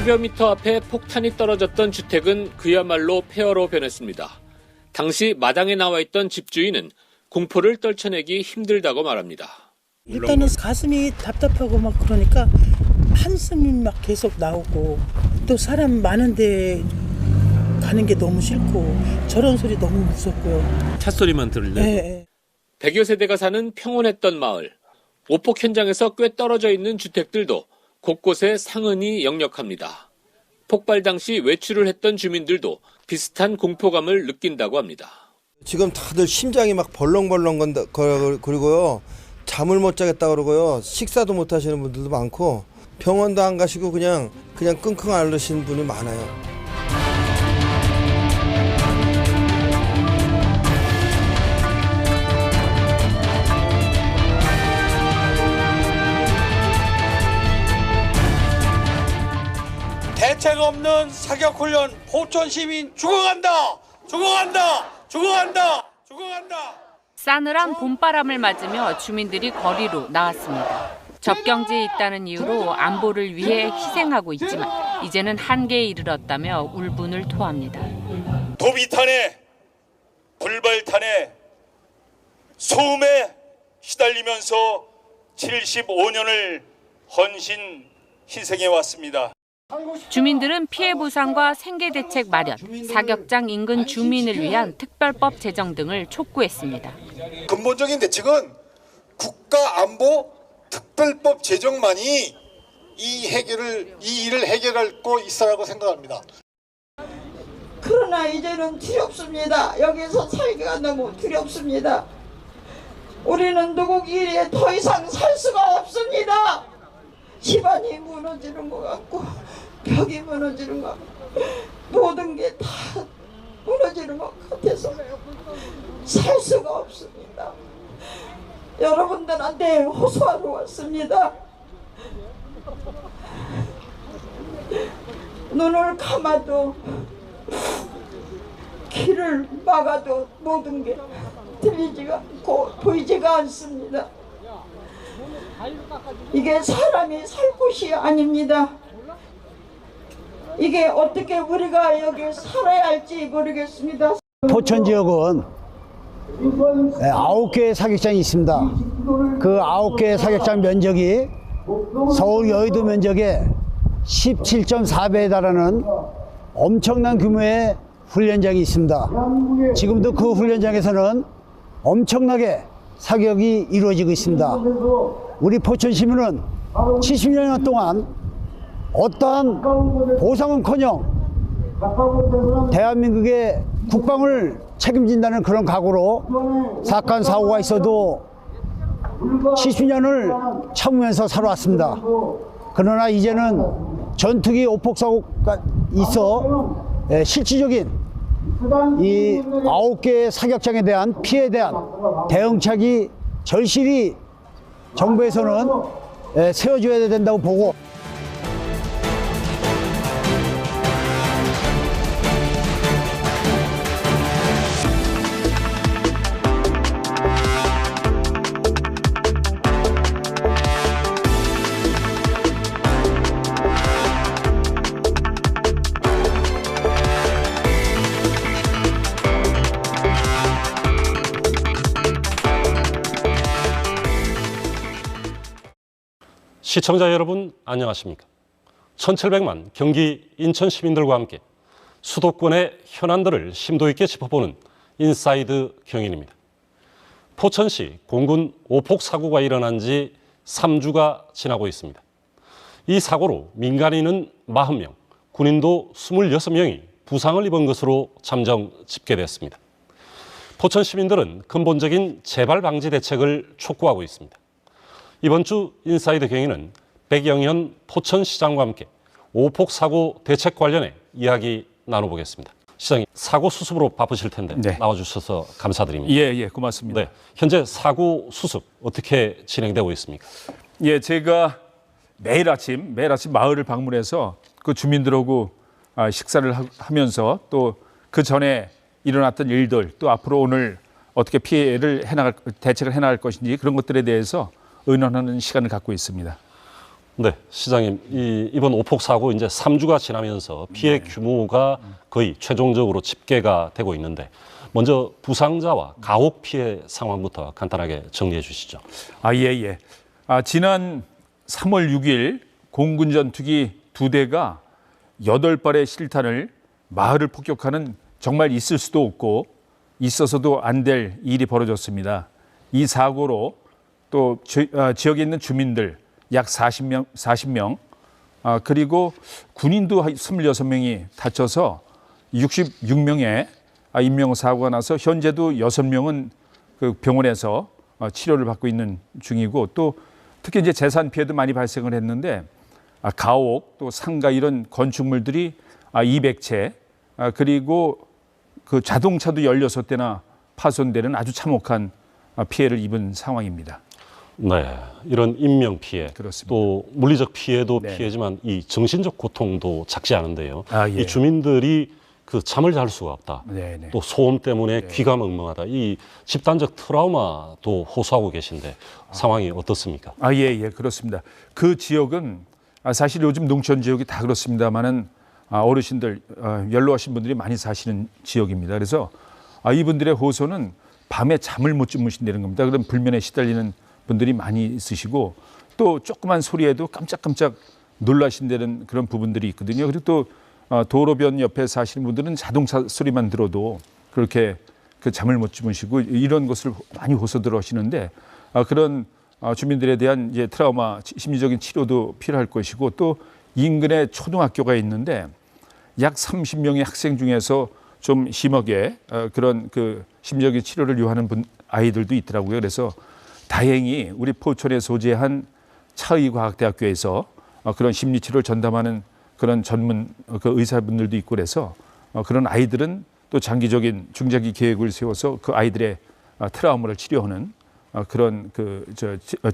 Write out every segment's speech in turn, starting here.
10여 미터 앞에 폭탄이 떨어졌던 주택은 그야말로 폐허로 변했습니다. 당시 마당에 나와 있던 집주인은 공포를 떨쳐내기 힘들다고 말합니다. 일단은 가슴이 답답하고 막 그러니까 한숨이 막 계속 나오고 또 사람 많은데 가는 게 너무 싫고 저런 소리 너무 무섭고요. 찻소리만 들을래요? 네. 100여 세대가 사는 평온했던 마을. 오폭 현장에서 꽤 떨어져 있는 주택들도 곳곳에 상흔이 역력합니다. 폭발 당시 외출을 했던 주민들도 비슷한 공포감을 느낀다고 합니다. 지금 다들 심장이 막 벌렁벌렁 건다 그리고요. 잠을 못 자겠다 그러고요. 식사도 못 하시는 분들도 많고 병원도 안 가시고 그냥 끙끙 앓으시는 분이 많아요. 대책 없는 사격훈련 포천 시민 죽어간다! 죽어간다! 죽어간다! 죽어간다! 싸늘한 봄바람을 맞으며 주민들이 거리로 나왔습니다. 접경지에 있다는 이유로 안보를 위해 희생하고 있지만 이제는 한계에 이르렀다며 울분을 토합니다. 도비탄에 불발탄에 소음에 시달리면서 75년을 헌신 희생해 왔습니다. 주민들은 피해 보상과 생계 대책 마련, 사격장 인근 주민을 위한 특별법 제정 등을 촉구했습니다. 근본적인 대책은 국가안보 특별법 제정만이 이 일을 해결할 거 있어라고 생각합니다. 그러나 이제는 두렵습니다. 여기서 살기가 너무 두렵습니다. 우리는 누구끼리 더 이상 살 수가 없습니다. 집안이 무너지는 것 같고 벽이 무너지는 것 같고 모든 게 다 무너지는 것 같아서 살 수가 없습니다. 여러분들한테 호소하러 왔습니다. 눈을 감아도 귀를 막아도 모든 게 들리지가 않고 보이지가 않습니다. 이게 사람이 살 곳이 아닙니다. 이게 어떻게 우리가 여기 살아야 할지 모르겠습니다. 포천 지역은 9개의 사격장이 있습니다. 그 9개의 사격장 면적이 서울 여의도 면적의 17.4배에 달하는 엄청난 규모의 훈련장이 있습니다. 지금도 그 훈련장에서는 엄청나게 사격이 이루어지고 있습니다. 우리 포천 시민은 70년 동안 어떠한 보상은커녕 대한민국의 국방을 책임진다는 그런 각오로 사건 사고가 있어도 70년을 참으면서 살아왔습니다. 그러나 이제는 전투기 오폭 사고가 있어 실질적인 이 9개의 사격장에 대한 피해에 대한 대응책이 절실히 정부에서는 세워줘야 된다고 보고 시청자 여러분 안녕하십니까? 1700만 경기 인천 시민들과 함께 수도권의 현안들을 심도 있게 짚어보는 인사이드 경인입니다. 포천시 공군 오폭 사고가 일어난 지 3주가 지나고 있습니다. 이 사고로 민간인은 40명, 군인도 26명이 부상을 입은 것으로 잠정 집계됐습니다. 포천 시민들은 근본적인 재발 방지 대책을 촉구하고 있습니다. 이번 주 인사이드 경위는 백영현 포천시장과 함께 오폭 사고 대책 관련해 이야기 나눠보겠습니다. 시장님, 사고 수습으로 바쁘실 텐데 네. 나와주셔서 감사드립니다. 예, 고맙습니다. 네, 현재 사고 수습 어떻게 진행되고 있습니까? 예, 제가 매일 아침 마을을 방문해서 그 주민들하고 식사를 하면서 또 그 전에 일어났던 일들 또 앞으로 오늘 어떻게 대책을 해나갈 것인지 그런 것들에 대해서 의논하는 시간을 갖고 있습니다. 네, 시장님, 이번 오폭 사고 이제 3주가 지나면서 피해 규모가 거의 최종적으로 집계가 되고 있는데 먼저 부상자와 가옥 피해 상황부터 간단하게 정리해 주시죠. 예. 지난 3월 6일 공군 전투기 2대가 8발의 실탄을 마을을 폭격하는 정말 있을 수도 없고 있어서도 안 될 일이 벌어졌습니다. 이 사고로 또 지역에 있는 주민들 약 40명 그리고 군인도 26명이 다쳐서 66명의 인명사고가 나서 현재도 6명은 그 병원에서 치료를 받고 있는 중이고 또 특히 이제 재산 피해도 많이 발생을 했는데 가옥 또 상가 이런 건축물들이 200채 그리고 그 자동차도 16대나 파손되는 아주 참혹한 피해를 입은 상황입니다. 네, 이런 인명 피해, 그렇습니다. 또 물리적 피해도 네. 피해지만 이 정신적 고통도 작지 않은데요. 예. 이 주민들이 그 잠을 잘 수가 없다. 네네. 또 소음 때문에 귀가 멍멍하다. 이 집단적 트라우마도 호소하고 계신데 상황이 어떻습니까? 예, 그렇습니다. 그 지역은 사실 요즘 농촌 지역이 다 그렇습니다만은 어르신들 연로하신 분들이 많이 사시는 지역입니다. 그래서 이분들의 호소는 밤에 잠을 못 주무신다는 겁니다. 그런 불면에 시달리는 분들이 많이 있으시고 또 조그만 소리에도 깜짝깜짝 놀라신다는 그런 부분들이 있거든요. 그리고 또 도로변 옆에 사시는 분들은 자동차 소리만 들어도 그렇게 그 잠을 못 주무시고 이런 것을 많이 호소들 하시는데 그런 주민들에 대한 이제 트라우마 심리적인 치료도 필요할 것이고 또 인근에 초등학교가 있는데 약 30명의 학생 중에서 좀 심하게 그런 그 심리적인 치료를 요하는 아이들도 있더라고요. 그래서 다행히 우리 포천에 소재한 차의과학대학교에서 그런 심리치료를 전담하는 그런 전문 그 의사분들도 있고 그래서 그런 아이들은 또 장기적인 중장기 계획을 세워서 그 아이들의 트라우마를 치료하는 그런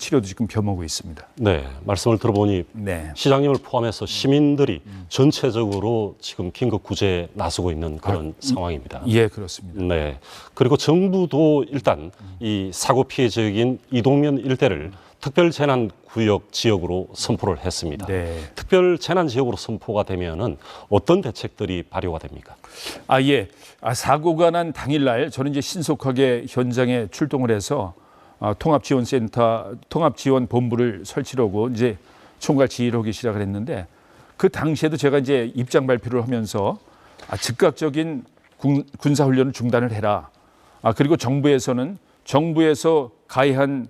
치료도 지금 겸하고 있습니다. 네, 말씀을 들어보니 네. 시장님을 포함해서 시민들이 전체적으로 지금 긴급 구제에 나서고 있는 그런 상황입니다. 예, 그렇습니다. 네, 그리고 정부도 일단 이 사고 피해 지역인 이동면 일대를 특별재난구역 지역으로 선포를 했습니다. 네. 특별재난지역으로 선포가 되면은 어떤 대책들이 발효가 됩니까? 예. 사고가 난 당일날 저는 이제 신속하게 현장에 출동을 해서 통합지원센터, 통합지원본부를 설치하고 이제 총괄 지휘를 하기 시작을 했는데 그 당시에도 제가 이제 입장 발표를 하면서 즉각적인 군사훈련을 중단을 해라. 그리고 정부에서 가해한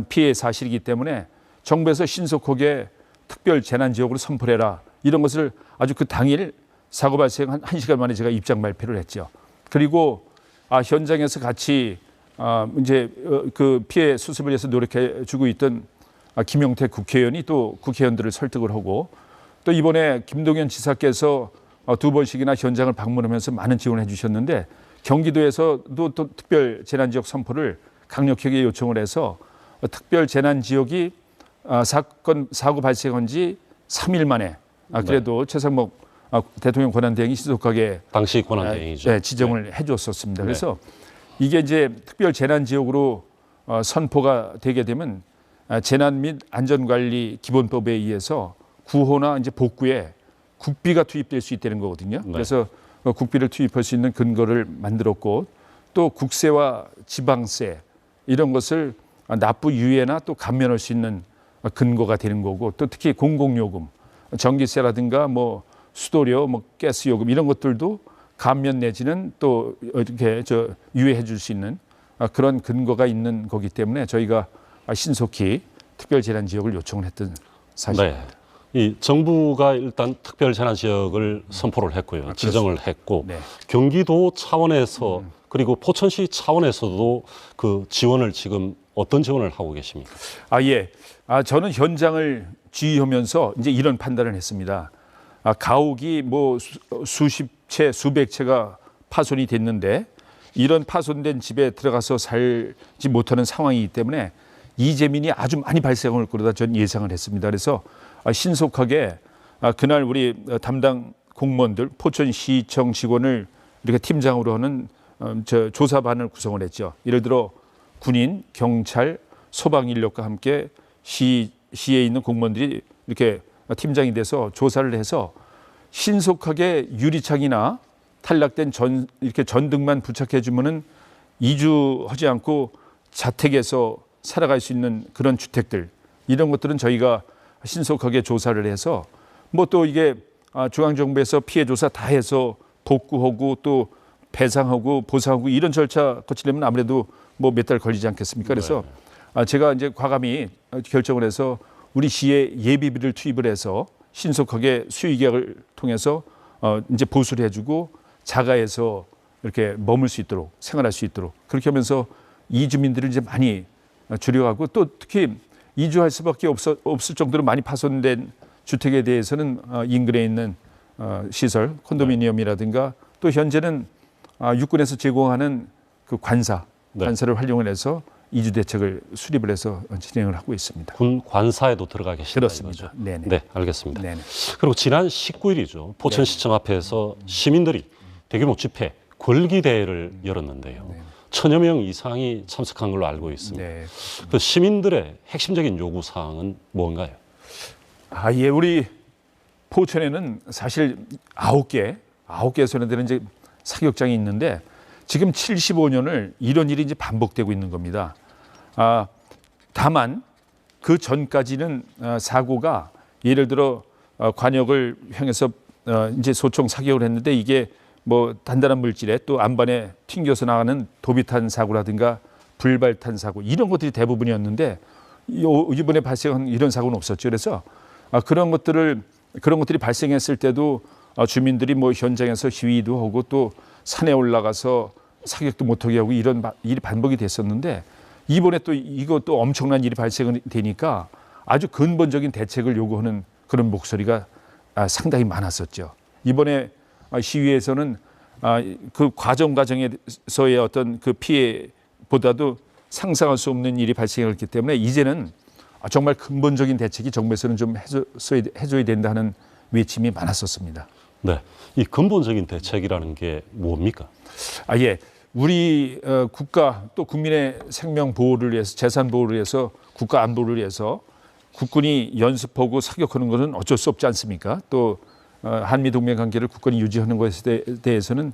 피해 사실이기 때문에 정부에서 신속하게 특별 재난지역으로 선포를 해라. 이런 것을 아주 그 당일 사고 발생 한 1시간 만에 제가 입장 발표를 했죠. 그리고 현장에서 같이 이제 그 피해 수습을 위해서 노력해 주고 있던 김용태 국회의원이 또 국회의원들을 설득을 하고 또 이번에 김동연 지사께서 2번씩이나 현장을 방문하면서 많은 지원을 해 주셨는데 경기도에서도 또 특별 재난지역 선포를 강력하게 요청을 해서 특별 재난지역이 사고 발생한 지 3일 만에 그래도 최상목 대통령 권한대행이 신속하게 당시 권한대행이죠. 지정을 해줬었습니다. 그래서 이게 이제 특별 재난지역으로 선포가 되게 되면 재난 및 안전관리 기본법에 의해서 구호나 이제 복구에 국비가 투입될 수 있다는 거거든요. 그래서 국비를 투입할 수 있는 근거를 만들었고 또 국세와 지방세 이런 것을 납부 유예나 또 감면할 수 있는 근거가 되는 거고 또 특히 공공요금, 전기세라든가 뭐 수도료, 뭐 가스요금 이런 것들도 감면 내지는 또 이렇게 유예해 줄 수 있는 그런 근거가 있는 거기 때문에 저희가 신속히 특별재난지역을 요청을 했던 사실입니다. 네. 이 정부가 일단 특별재난지역을 선포를 했고요. 지정을 했고 경기도 차원에서 그리고 포천시 차원에서도 그 지원을 지금 어떤 지원을 하고 계십니까? 예. 저는 현장을 지휘하면서 이제 이런 판단을 했습니다. 가옥이 뭐 수십 채, 수백 채가 파손이 됐는데 이런 파손된 집에 들어가서 살지 못하는 상황이기 때문에 이재민이 아주 많이 발생할 거다 전 예상을 했습니다. 그래서 신속하게 그날 우리 담당 공무원들, 포천시청 직원을 이렇게 팀장으로 하는 조사반을 구성을 했죠. 예를 들어 군인, 경찰, 소방 인력과 함께 시에 있는 공무원들이 이렇게 팀장이 돼서 조사를 해서 신속하게 유리창이나 탈락된 이렇게 전등만 부착해 주면은 이주하지 않고 자택에서 살아갈 수 있는 그런 주택들, 이런 것들은 저희가 신속하게 조사를 해서 뭐 또 이게 중앙정부에서 피해 조사 다 해서 복구하고 또 배상하고 보상하고 이런 절차 거치려면 아무래도 뭐 몇 달 걸리지 않겠습니까? 그래서 제가 이제 과감히 결정을 해서 우리 시에 예비비를 투입을 해서 신속하게 수의계약을 통해서 이제 보수를 해주고 자가에서 이렇게 머물 수 있도록, 생활할 수 있도록 그렇게 하면서 이주민들을 이제 많이 줄여가고, 또 특히 이주할 수밖에 없을 정도로 많이 파손된 주택에 대해서는 인근에 있는 시설, 콘도미니엄이라든가 또 현재는 육군에서 제공하는 그 관사를 활용을 해서 이주 대책을 수립을 해서 진행을 하고 있습니다. 군 관사에도 들어가 계시다. 그렇습니다. 네네. 네, 알겠습니다. 네네. 그리고 지난 19일이죠. 포천시청 앞에서 시민들이 대규모 집회, 권리대회를 열었는데요. 1000여 명 이상이 참석한 걸로 알고 있습니다. 네. 그 시민들의 핵심적인 요구 사항은 뭔가요? 예, 우리 포천에는 사실 9개 소년들은 이제 사격장이 있는데 지금 75년을 이런 일이 이제 반복되고 있는 겁니다. 다만 그 전까지는 사고가 예를 들어 관역을 향해서 이제 소총 사격을 했는데 이게 뭐 단단한 물질에 또 안반에 튕겨서 나가는 도비탄 사고라든가 불발탄 사고 이런 것들이 대부분이었는데 이번에 발생한 이런 사고는 없었죠. 그래서 그런 것들이 발생했을 때도 주민들이 뭐 현장에서 시위도 하고 또 산에 올라가서 사격도 못하게 하고 이런 일이 반복이 됐었는데 이번에 또 이것도 엄청난 일이 발생이 되니까 아주 근본적인 대책을 요구하는 그런 목소리가 상당히 많았었죠. 이번에 시위에서는 그 과정에서의 어떤 그 피해보다도 상상할 수 없는 일이 발생했기 때문에 이제는 정말 근본적인 대책이 정부에서는 좀 해줘야 된다는 외침이 많았었습니다. 네, 이 근본적인 대책이라는 게 뭡니까? 예, 우리 국가 또 국민의 생명 보호를 위해서, 재산 보호를 위해서, 국가 안보를 위해서 국군이 연습하고 사격하는 것은 어쩔 수 없지 않습니까? 또 한미 동맹 관계를 국군이 유지하는 것에 대해서는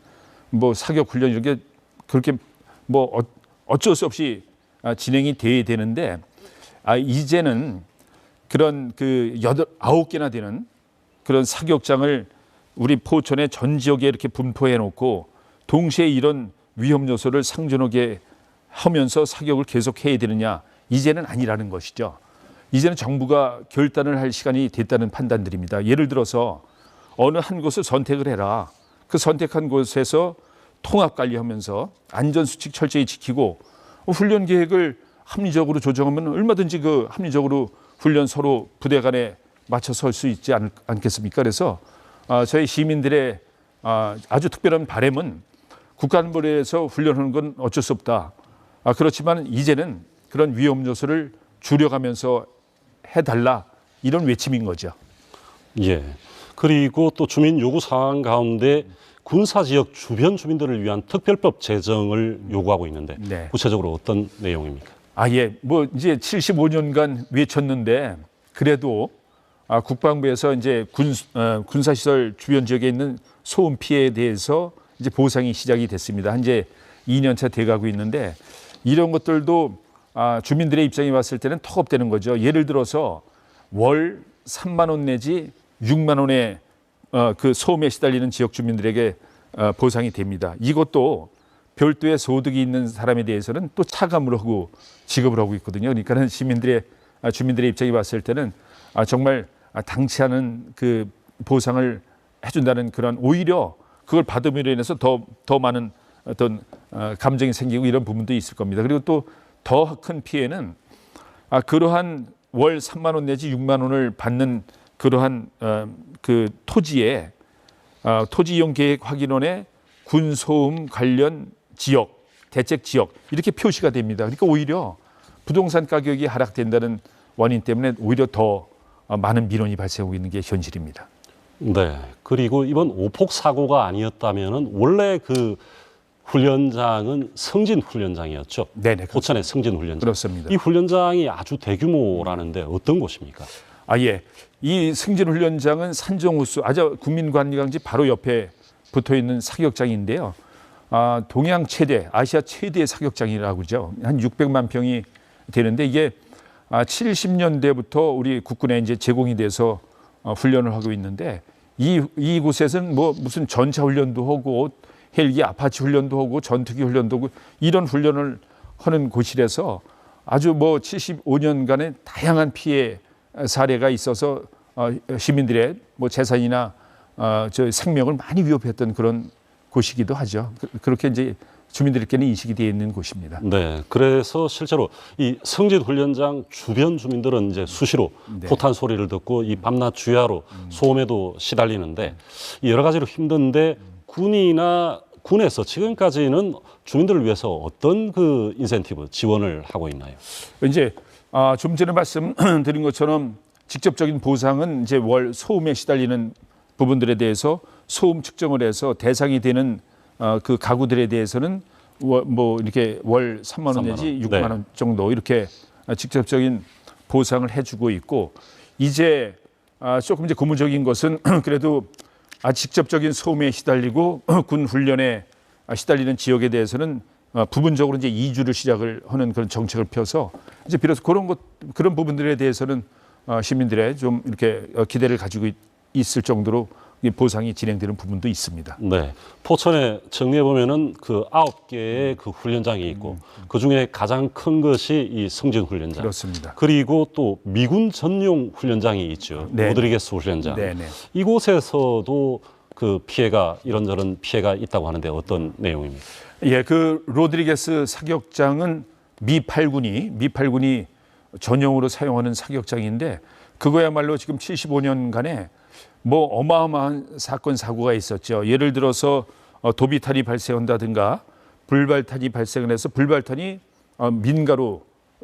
뭐 사격 훈련 이런 게 그렇게 뭐 어쩔 수 없이 진행이 돼야 되는데 이제는 그런 그 9개나 되는 그런 사격장을 우리 포천의 전 지역에 이렇게 분포해 놓고 동시에 이런 위험 요소를 상존하게 하면서 사격을 계속해야 되느냐, 이제는 아니라는 것이죠. 이제는 정부가 결단을 할 시간이 됐다는 판단들입니다. 예를 들어서 어느 한 곳을 선택을 해라. 그 선택한 곳에서 통합 관리하면서 안전수칙 철저히 지키고 훈련 계획을 합리적으로 조정하면 얼마든지 그 합리적으로 훈련 서로 부대 간에 맞춰서 할 수 있지 않겠습니까? 그래서 저희 시민들의 아주 특별한 바람은 국가안보에서 훈련하는 건 어쩔 수 없다. 그렇지만 이제는 그런 위험 요소를 줄여가면서 해달라, 이런 외침인 거죠. 예. 그리고 또 주민 요구 사항 가운데 군사지역 주변 주민들을 위한 특별법 제정을 요구하고 있는데 네. 구체적으로 어떤 내용입니까? 예. 뭐 이제 75년간 외쳤는데 그래도 국방부에서 이제 군사시설 주변 지역에 있는 소음 피해에 대해서 이제 보상이 시작이 됐습니다. 현재 2년차 돼가고 있는데 이런 것들도 주민들의 입장에 봤을 때는 턱없다는 거죠. 예를 들어서 월 3만 원 내지 6만 원의 그 소음에 시달리는 지역 주민들에게 보상이 됩니다. 이것도 별도의 소득이 있는 사람에 대해서는 또 차감을 하고 지급을 하고 있거든요. 그러니까는 주민들의 입장에 봤을 때는 정말 당치 않은 그 보상을 해준다는 그런, 오히려 그걸 받음으로 인해서 더 많은 어떤 감정이 생기고 이런 부분도 있을 겁니다. 그리고 또 더 큰 피해는 그러한 월 3만 원 내지 6만 원을 받는 그러한 그 토지에 토지 이용 계획 확인원에 군소음 관련 지역, 대책 지역 이렇게 표시가 됩니다. 그러니까 오히려 부동산 가격이 하락된다는 원인 때문에 오히려 더 많은 민원이 발생하고 있는 게 현실입니다. 네. 그리고 이번 오폭 사고가 아니었다면은 원래 그 훈련장은 성진 훈련장이었죠. 네네. 포천의 성진 훈련장. 그렇습니다. 이 훈련장이 아주 대규모라는데 어떤 곳입니까? 예. 이 승진 훈련장은 산정호수 아주 국민관광지 바로 옆에 붙어 있는 사격장인데요. 동양 최대, 아시아 최대의 사격장이라고 그러죠. 한 600만 평이 되는데 이게 70년대부터 우리 국군에 이제 제공이 돼서 훈련을 하고 있는데 이곳에서는 뭐 무슨 전차 훈련도 하고 헬기 아파치 훈련도 하고 전투기 훈련도 하고 이런 훈련을 하는 곳이라서 아주 뭐 75년간의 다양한 피해 사례가 있어서 시민들의 뭐 재산이나 저 생명을 많이 위협했던 그런 곳이기도 하죠. 그렇게 이제 주민들께는 인식이 되어 있는 곳입니다. 네, 그래서 실제로 이 승진 훈련장 주변 주민들은 이제 수시로 네. 포탄 소리를 듣고 이 밤낮 주야로 소음에도 시달리는데 여러 가지로 힘든데 군에서 지금까지는 주민들을 위해서 어떤 그 인센티브 지원을 하고 있나요? 이제 좀 전에 말씀드린 것처럼 직접적인 보상은 이제 월 소음에 시달리는 부분들에 대해서 소음 측정을 해서 대상이 되는 그 가구들에 대해서는 뭐 이렇게 월 3만 원 내지 6만 원 정도 이렇게 직접적인 보상을 해주고 있고 이제 조금 이제 고무적인 것은 그래도 직접적인 소음에 시달리고 군 훈련에 시달리는 지역에 대해서는 부분적으로 이제 이주를 시작을 하는 그런 정책을 펴서 이제 비로소 그런 부분들에 대해서는 시민들의 좀 이렇게 기대를 가지고 있을 정도로 보상이 진행되는 부분도 있습니다. 네, 포천에 정리해 보면은 그 9개의 그 훈련장이 있고 그 중에 가장 큰 것이 이 승진 훈련장. 그렇습니다. 그리고 또 미군 전용 훈련장이 있죠. 네. 로드리게스 훈련장. 네, 네. 이곳에서도 그 피해가 이런저런 피해가 있다고 하는데 어떤 내용입니까? 예, 그 로드리게스 사격장은 미 8군이 전용으로 사용하는 사격장인데 그거야말로 지금 75년간에 뭐 어마어마한 사건 사고가 있었죠. 예를 들어서 도비탄이 발생한다든가 불발탄이 발생을 해서 불발탄이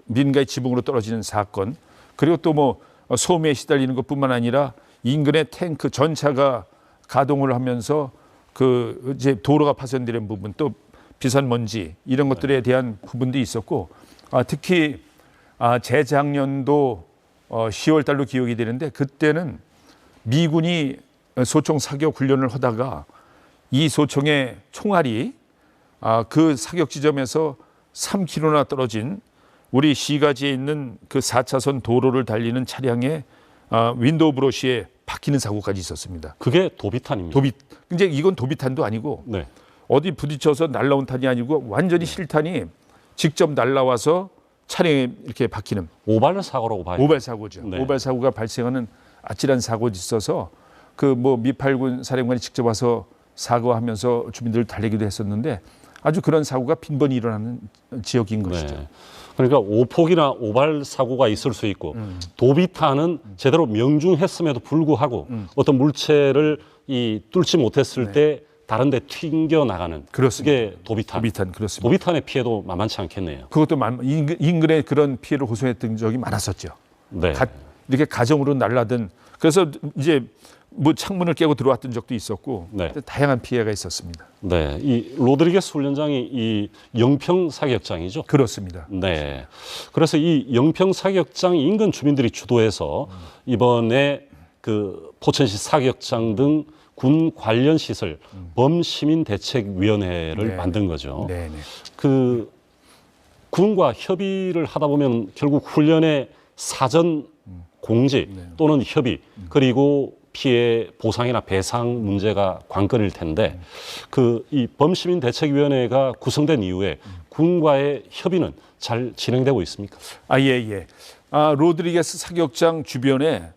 민가의 지붕으로 떨어지는 사건, 그리고 또 뭐 소음에 시달리는 것뿐만 아니라 인근의 탱크 전차가 가동을 하면서 그 이제 도로가 파손되는 부분, 또 비산 먼지 이런 것들에 대한 부분도 있었고 특히 재작년도 10월 달로 기억이 되는데 그때는 미군이 소총 사격 훈련을 하다가 이 소총의 총알이 그 사격 지점에서 3km나 떨어진 우리 시가지에 있는 그 4차선 도로를 달리는 차량의 윈도우 브러쉬에 박히는 사고까지 있었습니다. 그게 도비탄입니다. 이제 이건 도비탄도 아니고 네. 어디 부딪혀서 날라온 탄이 아니고 완전히 실탄이 직접 날라와서 차량에 이렇게 박히는 오발 사고라고 봐요. 오발 사고죠. 네. 오발 사고가 발생하는 아찔한 사고가 있어서 그 뭐 미8군 사령관이 직접 와서 사과하면서 주민들을 달래기도 했었는데 아주 그런 사고가 빈번히 일어나는 지역인 것이죠. 네. 그러니까 오폭이나 오발 사고가 있을 수 있고 도비탄은 제대로 명중했음에도 불구하고 어떤 물체를 뚫지 못했을 때 다른 데 튕겨 나가는 그게 도비탄. 그렇습니다. 도비탄의 피해도 만만치 않겠네요. 그것도 인근에 그런 피해를 호소했던 적이 많았었죠. 네. 이렇게 가정으로 날라든 그래서 이제 뭐 창문을 깨고 들어왔던 적도 있었고 다양한 피해가 있었습니다. 네, 이 로드리게스 훈련장이 이 영평 사격장이죠. 그렇습니다. 네, 그래서 이 영평 사격장 인근 주민들이 주도해서 이번에 그 포천시 사격장 등 군 관련 시설 범시민대책위원회를 만든 거죠. 네. 그 군과 협의를 하다 보면 결국 훈련의 사전 공지 또는 협의 그리고 피해 보상이나 배상 문제가 관건일 텐데 그 이 범시민대책위원회가 구성된 이후에 군과의 협의는 잘 진행되고 있습니까? 예. 로드리게스 사격장 주변에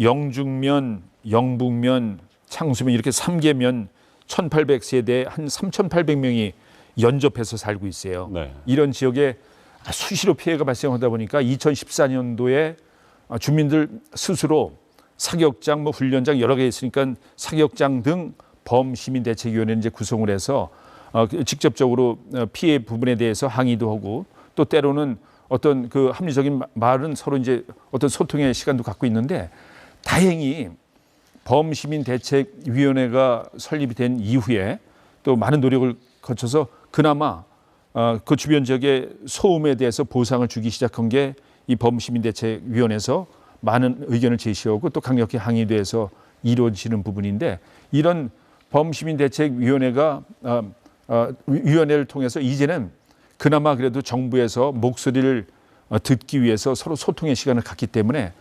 영중면, 영북면, 창수면 이렇게 3개면 1,800세대 한 3,800명이 연접해서 살고 있어요. 네. 이런 지역에 수시로 피해가 발생하다 보니까 2014년도에 주민들 스스로 사격장, 뭐 훈련장 여러 개 있으니까 사격장 등 범시민대책위원회를 이제 구성을 해서 직접적으로 피해 부분에 대해서 항의도 하고 또 때로는 어떤 그 합리적인 말은 서로 이제 어떤 소통의 시간도 갖고 있는데 다행히 범시민대책위원회가 설립이 된 이후에 또 많은 노력을 거쳐서 그나마 그 주변 지역의 소음에 대해서 보상을 주기 시작한 게 이 범시민대책위원회에서 많은 의견을 제시하고 또 강력히 항의돼서 이루어지는 부분인데 이런 범시민대책위원회가 위원회를 통해서 이제는 그나마 그래도 정부에서 목소리를 듣기 위해서 서로 소통의 시간을 갖기 때문에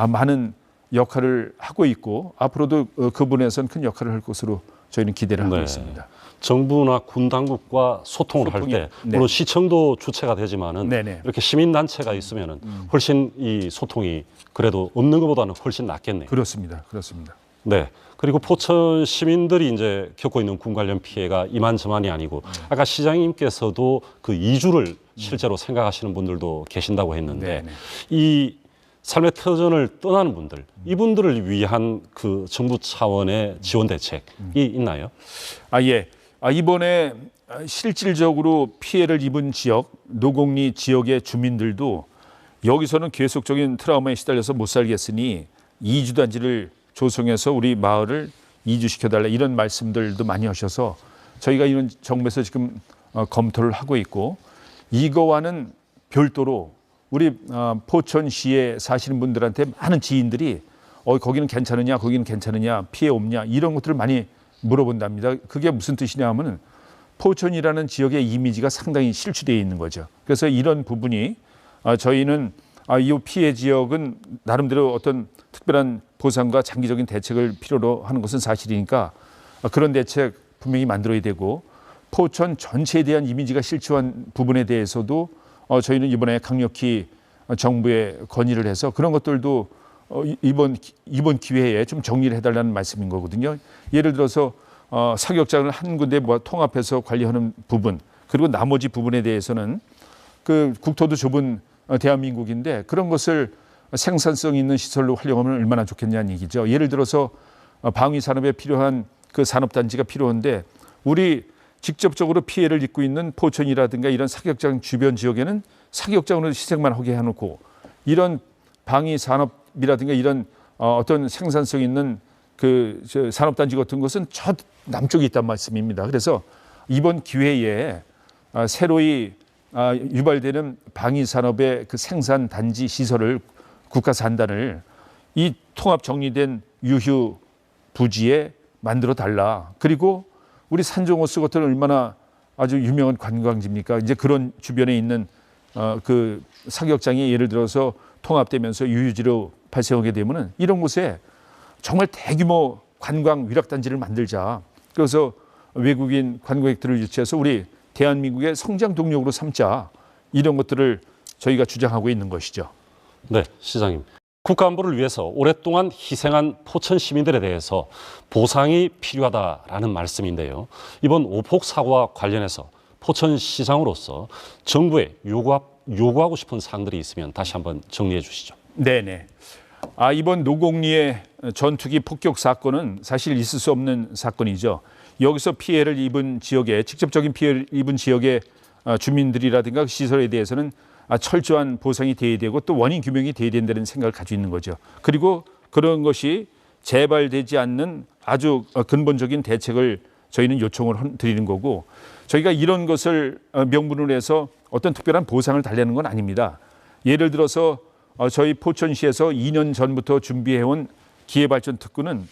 많은 역할을 하고 있고 앞으로도 그 부분에서는 큰 역할을 할 것으로 저희는 기대를 하고 있습니다. 정부나 군 당국과 소통을 할 때 물론 시청도 주체가 되지만은 이렇게 시민 단체가 있으면은 훨씬 이 소통이 그래도 없는 것보다는 훨씬 낫겠네요. 그렇습니다. 그렇습니다. 네. 그리고 포천 시민들이 이제 겪고 있는 군 관련 피해가 이만저만이 아니고 아까 시장님께서도 그 이주를 실제로 생각하시는 분들도 계신다고 했는데 이 삶의 터전을 떠나는 분들, 이분들을 위한 그 정부 차원의 지원 대책이 있나요? 예. 이번에 실질적으로 피해를 입은 지역, 노곡리 지역의 주민들도 여기서는 계속적인 트라우마에 시달려서 못 살겠으니 이주단지를 조성해서 우리 마을을 이주시켜달라 이런 말씀들도 많이 하셔서 저희가 이런 정부에서 지금 검토를 하고 있고 이거와는 별도로 우리 포천시에 사시는 분들한테 많은 지인들이 거기는 괜찮으냐, 거기는 괜찮으냐, 피해 없냐 이런 것들을 많이 물어본답니다. 그게 무슨 뜻이냐 하면 포천이라는 지역의 이미지가 상당히 실추되어 있는 거죠. 그래서 이런 부분이 저희는 이 피해 지역은 나름대로 어떤 특별한 보상과 장기적인 대책을 필요로 하는 것은 사실이니까 그런 대책 분명히 만들어야 되고 포천 전체에 대한 이미지가 실추한 부분에 대해서도 저희는 이번에 강력히 정부에 건의를 해서 그런 것들도 이번 기회에 좀 정리를 해달라는 말씀인 거거든요. 예를 들어서 사격장을 한 군데 통합해서 관리하는 부분 그리고 나머지 부분에 대해서는 그 국토도 좁은 대한민국인데 그런 것을 생산성 있는 시설로 활용하면 얼마나 좋겠냐는 얘기죠. 예를 들어서 방위 산업에 필요한 그 산업단지가 필요한데 우리 직접적으로 피해를 입고 있는 포천이라든가 이런 사격장 주변 지역에는 사격장으로 희생만 하게 해놓고 이런 방위 산업이라든가 이런 어떤 생산성 있는 그 산업단지 같은 것은 저 남쪽에 있단 말씀입니다. 그래서 이번 기회에 새로이 유발되는 방위 산업의 그 생산 단지 시설을 국가 산단을 이 통합 정리된 유휴 부지에 만들어 달라. 그리고 우리 산정호수 같은 얼마나 아주 유명한 관광지입니까? 이제 그런 주변에 있는 그 사격장이 예를 들어서 통합되면서 유휴지로 발생하게 되면은 이런 곳에 정말 대규모 관광 위락단지를 만들자. 그래서 외국인 관광객들을 유치해서 우리 대한민국의 성장 동력으로 삼자. 이런 것들을 저희가 주장하고 있는 것이죠. 네, 시장님. 국가안보를 위해서 오랫동안 희생한 포천 시민들에 대해서 보상이 필요하다라는 말씀인데요. 이번 오폭 사고와 관련해서 포천시장으로서 정부에 요구하고 싶은 사항들이 있으면 다시 한번 정리해 주시죠. 네네. 이번 노곡리의 전투기 폭격 사건은 사실 있을 수 없는 사건이죠. 여기서 피해를 입은 지역에 직접적인 피해를 입은 지역의 주민들이라든가 시설에 대해서는 철저한 보상이 돼야 되고 또 원인 규명이 돼야 된다는 생각을 가지고 있는 거죠. 그리고 그런 것이 재발되지 않는 아주 근본적인 대책을 저희는 요청을 드리는 거고 저희가 이런 것을 명분으로 해서 어떤 특별한 보상을 달라는 건 아닙니다. 예를 들어서 저희 포천시에서 2년 전부터 준비해온 기회발전 특구는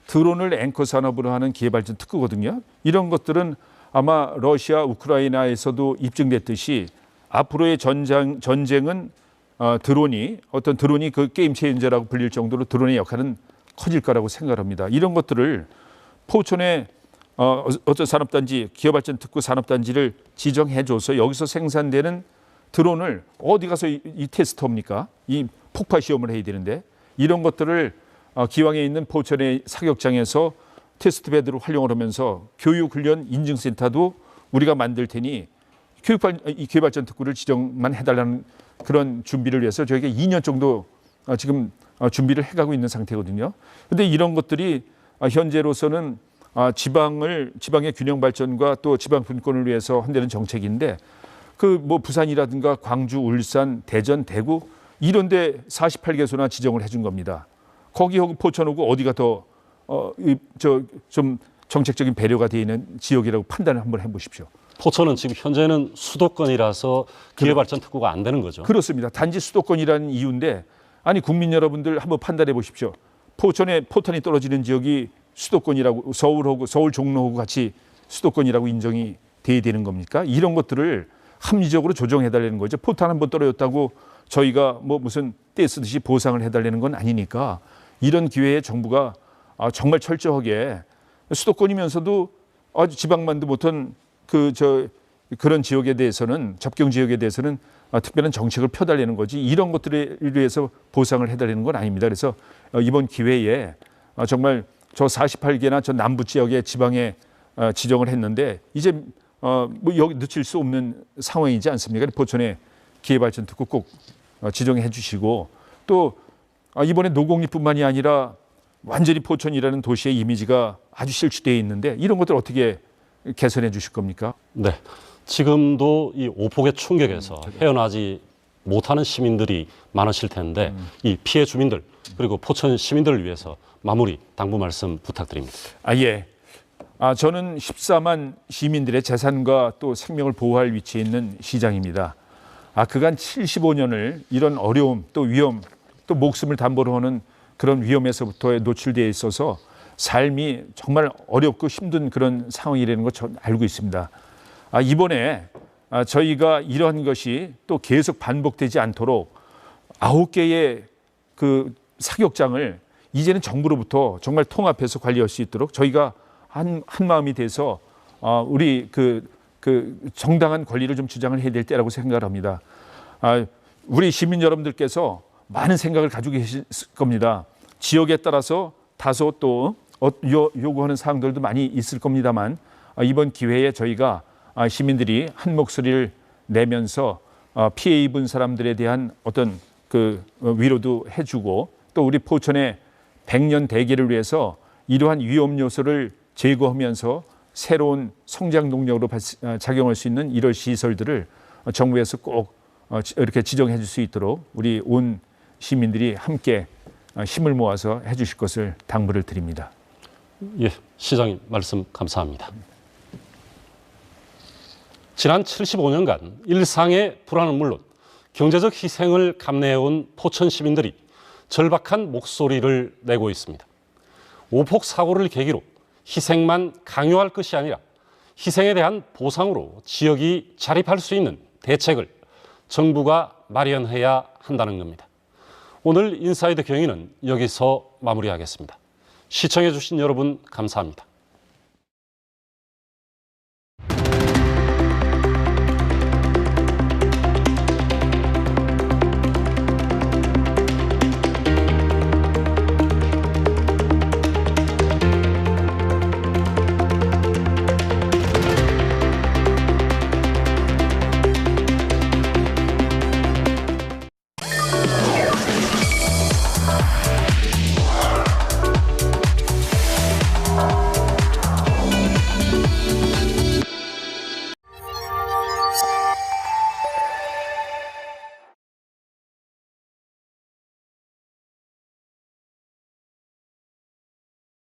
드론을 앵커 산업으로 하는 기회발전 특구거든요. 이런 것들은 아마 러시아, 우크라이나에서도 입증됐듯이 앞으로의 전쟁은 드론이 그 게임 체인저라고 불릴 정도로 드론의 역할은 커질 거라고 생각합니다. 이런 것들을 포천에 어떤 산업단지, 기업발전 특구 산업단지를 지정해줘서 여기서 생산되는 드론을 어디 가서 이 테스트합니까? 이 폭파 시험을 해야 되는데 이런 것들을 기왕에 있는 포천의 사격장에서 테스트베드로 활용을 하면서 교육훈련 인증센터도 우리가 만들 테니 이 기회발전 특구를 지정만 해달라는 그런 준비를 위해서 저희가 2년 정도 지금 준비를 해가고 있는 상태거든요. 그런데 이런 것들이 현재로서는 지방의 균형 발전과 또 지방 분권을 위해서 한다는 정책인데 그 뭐 부산이라든가 광주, 울산, 대전, 대구 이런데 48개소나 지정을 해준 겁니다. 거기하고 포천하고 어디가 더 좀 정책적인 배려가 되어 있는 지역이라고 판단을 한번 해보십시오. 포천은 지금 현재는 수도권이라서 기회발전 특구가 안 되는 거죠. 그렇습니다. 단지 수도권이라는 이유인데 아니 국민 여러분들 한번 판단해 보십시오. 포천에 포탄이 떨어지는 지역이 수도권이라고 서울하고 서울 종로하고 같이 수도권이라고 인정이 돼야 되는 겁니까? 이런 것들을 합리적으로 조정해달라는 거죠. 포탄 한 번 떨어졌다고 저희가 뭐 무슨 떼쓰듯이 보상을 해달라는 건 아니니까 이런 기회에 정부가 정말 철저하게 수도권이면서도 지방만도 못한 그런 지역에 대해서는 접경 지역에 대해서는 특별한 정책을 펴달라는 거지 이런 것들에 의해서 보상을 해달라는 건 아닙니다. 그래서 이번 기회에 정말 저 48개나 저 남부 지역의 지방에 지정을 했는데 이제 뭐 여기 늦출 수 없는 상황이지 않습니까? 포천에 기회발전특구 꼭 지정해 주시고 또 이번에 노곡리뿐만이 아니라 완전히 포천이라는 도시의 이미지가 아주 실추되어 있는데 이런 것들 어떻게 개선해 주실 겁니까? 네, 지금도 이 오폭의 충격에서 헤어나지 못하는 시민들이 많으실 텐데 이 피해 주민들 그리고 포천 시민들을 위해서 마무리 당부 말씀 부탁드립니다. 예. 저는 14만 시민들의 재산과 또 생명을 보호할 위치에 있는 시장입니다. 그간 75년을 이런 어려움 또 위험 또 목숨을 담보로 하는 그런 위험에서부터 노출되어 있어서 삶이 정말 어렵고 힘든 그런 상황이라는 걸 전 알고 있습니다. 이번에 저희가 이러한 것이 또 계속 반복되지 않도록 9개의 그 사격장을 이제는 정부로부터 정말 통합해서 관리할 수 있도록 저희가 한 마음이 돼서 우리 그 정당한 권리를 좀 주장을 해야 될 때라고 생각을 합니다. 우리 시민 여러분들께서 많은 생각을 가지고 계실 겁니다. 지역에 따라서 다소 또 요구하는 사항들도 많이 있을 겁니다만 이번 기회에 저희가 시민들이 한 목소리를 내면서 피해 입은 사람들에 대한 어떤 그 위로도 해주고 또 우리 포천의 100년 대계를 위해서 이러한 위험 요소를 제거하면서 새로운 성장 동력으로 작용할 수 있는 이런 시설들을 정부에서 꼭 이렇게 지정해 줄 수 있도록 우리 온 시민들이 함께 힘을 모아서 해 주실 것을 당부를 드립니다. 예, 시장님 말씀 감사합니다. 지난 75년간 일상의 불안은 물론 경제적 희생을 감내해온 포천 시민들이 절박한 목소리를 내고 있습니다. 오폭 사고를 계기로 희생만 강요할 것이 아니라 희생에 대한 보상으로 지역이 자립할 수 있는 대책을 정부가 마련해야 한다는 겁니다. 오늘 인사이드 경위는 여기서 마무리하겠습니다. 시청해 주신 여러분 감사합니다.